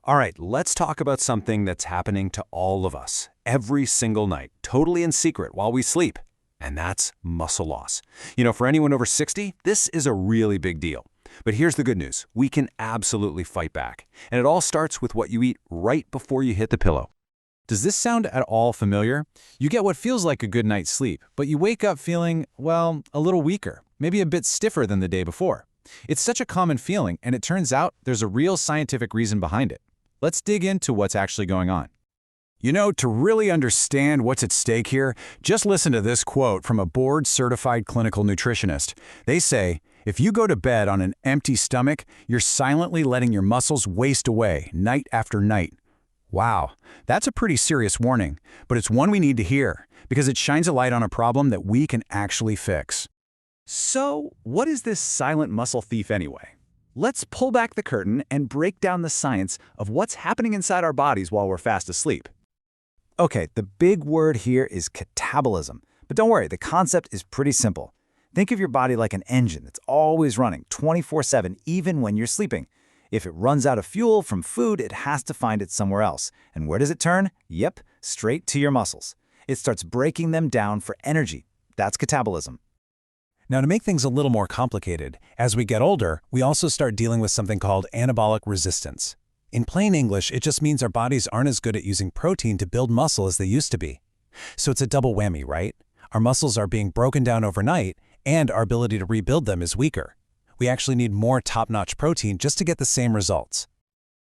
All right, let's talk about something that's happening to all of us every single night, totally in secret while we sleep, and that's muscle loss. For anyone over 60, this is a really big deal. But here's the good news. We can absolutely fight back. And it all starts with what you eat right before you hit the pillow. Does this sound at all familiar? You get what feels like a good night's sleep, but you wake up feeling, well, a little weaker, maybe a bit stiffer than the day before. It's such a common feeling, and it turns out there's a real scientific reason behind it. Let's dig into what's actually going on. To really understand what's at stake here, just listen to this quote from a board-certified clinical nutritionist. They say, if you go to bed on an empty stomach, you're silently letting your muscles waste away night after night. Wow, that's a pretty serious warning, but it's one we need to hear because it shines a light on a problem that we can actually fix. So, what is this silent muscle thief anyway? Let's pull back the curtain and break down the science of what's happening inside our bodies while we're fast asleep. Okay, the big word here is catabolism. But don't worry, the concept is pretty simple. Think of your body like an engine that's always running 24/7, even when you're sleeping. If it runs out of fuel from food, it has to find it somewhere else. And where does it turn? Yep, straight to your muscles. It starts breaking them down for energy. That's catabolism. Now, to make things a little more complicated, as we get older, we also start dealing with something called anabolic resistance. In plain English, it just means our bodies aren't as good at using protein to build muscle as they used to be. So it's a double whammy, right? Our muscles are being broken down overnight, and our ability to rebuild them is weaker. We actually need more top-notch protein just to get the same results.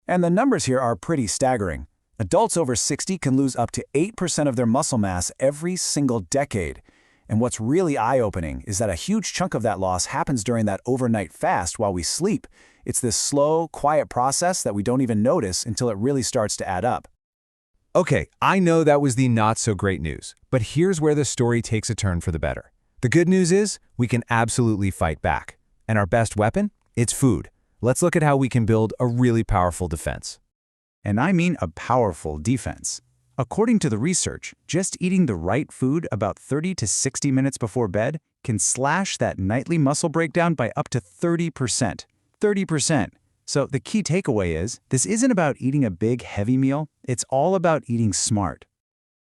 And the numbers here are pretty staggering. Adults over 60 can lose up to 8% of their muscle mass every single decade. And what's really eye-opening is that a huge chunk of that loss happens during that overnight fast while we sleep. It's this slow, quiet process that we don't even notice until it really starts to add up. Okay, I know that was the not-so-great news, but here's where the story takes a turn for the better. The good news is we can absolutely fight back. And our best weapon? It's food. Let's look at how we can build a really powerful defense. And I mean a powerful defense. According to the research, just eating the right food about 30 to 60 minutes before bed can slash that nightly muscle breakdown by up to 30%. 30%. So the key takeaway is, this isn't about eating a big, heavy meal. It's all about eating smart.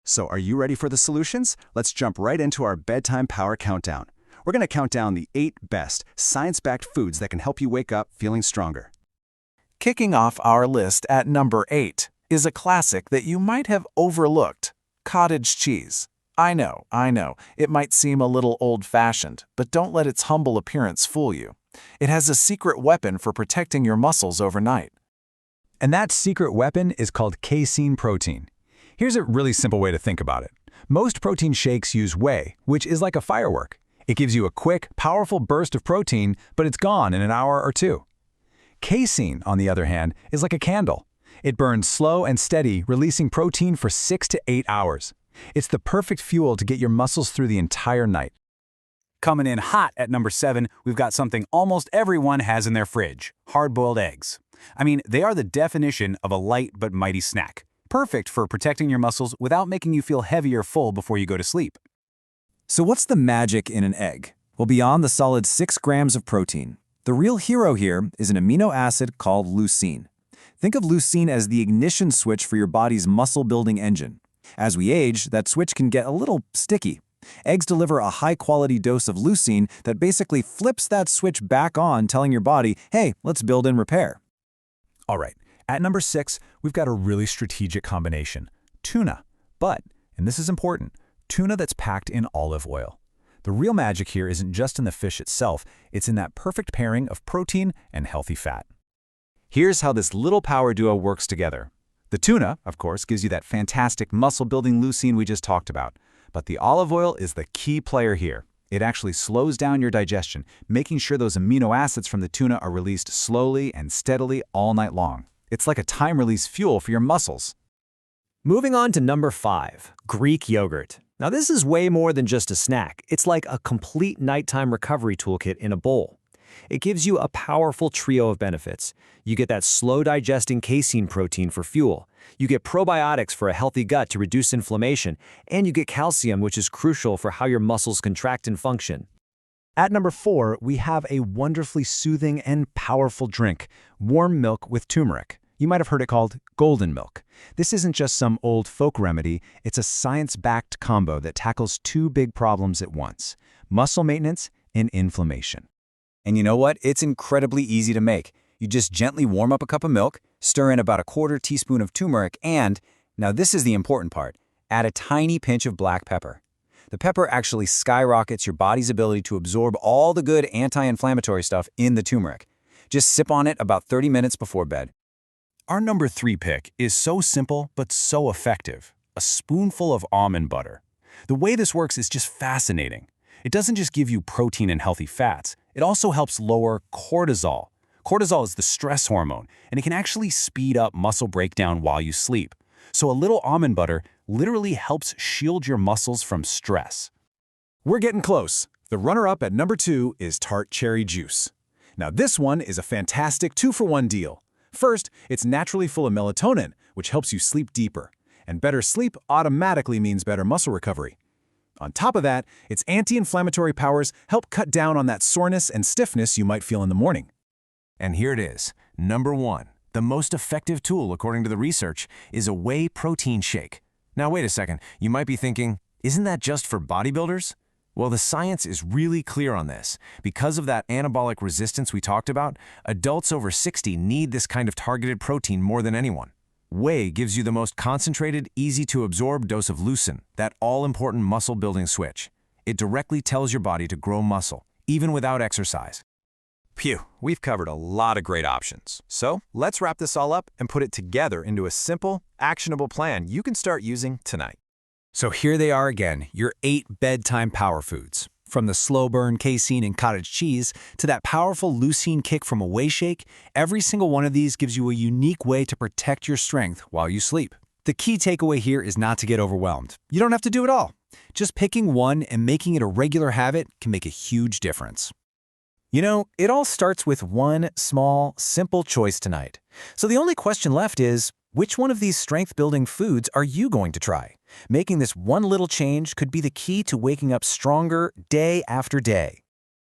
So are you ready for the solutions? Let's jump right into our bedtime power countdown. We're going to count down the 8 best, science-backed foods that can help you wake up feeling stronger. Kicking off our list at number 8 is a classic that you might have overlooked: cottage cheese. I know, it might seem a little old-fashioned, but don't let its humble appearance fool you. It has a secret weapon for protecting your muscles overnight. And that secret weapon is called casein protein. Here's a really simple way to think about it. Most protein shakes use whey, which is like a firework. It gives you a quick, powerful burst of protein, but it's gone in an hour or two. Casein, on the other hand, is like a candle. It burns slow and steady, releasing protein for 6 to 8 hours. It's the perfect fuel to get your muscles through the entire night. Coming in hot at number 7, we've got something almost everyone has in their fridge: hard-boiled eggs. I mean, they are the definition of a light but mighty snack. Perfect for protecting your muscles without making you feel heavy or full before you go to sleep. So what's the magic in an egg? Well, beyond the solid 6 grams of protein, the real hero here is an amino acid called leucine. Think of leucine as the ignition switch for your body's muscle-building engine. As we age, that switch can get a little sticky. Eggs deliver a high-quality dose of leucine that basically flips that switch back on, telling your body, hey, let's build and repair. All right, at number 6, we've got a really strategic combination: tuna. But, and this is important, tuna that's packed in olive oil. The real magic here isn't just in the fish itself, it's in that perfect pairing of protein and healthy fat. Here's how this little power duo works together. The tuna, of course, gives you that fantastic muscle-building leucine we just talked about. But the olive oil is the key player here. It actually slows down your digestion, making sure those amino acids from the tuna are released slowly and steadily all night long. It's like a time-release fuel for your muscles. Moving on to number 5, Greek yogurt. Now this is way more than just a snack. It's like a complete nighttime recovery toolkit in a bowl. It gives you a powerful trio of benefits. You get that slow-digesting casein protein for fuel. You get probiotics for a healthy gut to reduce inflammation. And you get calcium, which is crucial for how your muscles contract and function. At number 4, we have a wonderfully soothing and powerful drink: warm milk with turmeric. You might have heard it called golden milk. This isn't just some old folk remedy, it's a science-backed combo that tackles two big problems at once: muscle maintenance and inflammation. And you know what? It's incredibly easy to make. You just gently warm up a cup of milk, stir in about a quarter teaspoon of turmeric, and, now this is the important part, add a tiny pinch of black pepper. The pepper actually skyrockets your body's ability to absorb all the good anti-inflammatory stuff in the turmeric. Just sip on it about 30 minutes before bed. Our number 3 pick is so simple but so effective: a spoonful of almond butter. The way this works is just fascinating. It doesn't just give you protein and healthy fats, it also helps lower cortisol. Cortisol is the stress hormone, and it can actually speed up muscle breakdown while you sleep. So a little almond butter literally helps shield your muscles from stress. We're getting close. The runner-up at number 2 is tart cherry juice. Now this one is a fantastic 2-for-1 deal. First, it's naturally full of melatonin, which helps you sleep deeper. And better sleep automatically means better muscle recovery. On top of that, its anti-inflammatory powers help cut down on that soreness and stiffness you might feel in the morning. And here it is. Number 1, the most effective tool according to the research, is a whey protein shake. Now wait a second, you might be thinking, isn't that just for bodybuilders? Well, the science is really clear on this. Because of that anabolic resistance we talked about, adults over 60 need this kind of targeted protein more than anyone. Whey gives you the most concentrated, easy-to-absorb dose of leucine, that all-important muscle-building switch. It directly tells your body to grow muscle, even without exercise. Phew, we've covered a lot of great options. So let's wrap this all up and put it together into a simple, actionable plan you can start using tonight. So here they are again, your 8 bedtime power foods. From the slow-burn casein and cottage cheese to that powerful leucine kick from a whey shake, every single one of these gives you a unique way to protect your strength while you sleep. The key takeaway here is not to get overwhelmed. You don't have to do it all. Just picking one and making it a regular habit can make a huge difference. You know, it all starts with one small, simple choice tonight. So the only question left is, which one of these strength-building foods are you going to try? Making this one little change could be the key to waking up stronger day after day.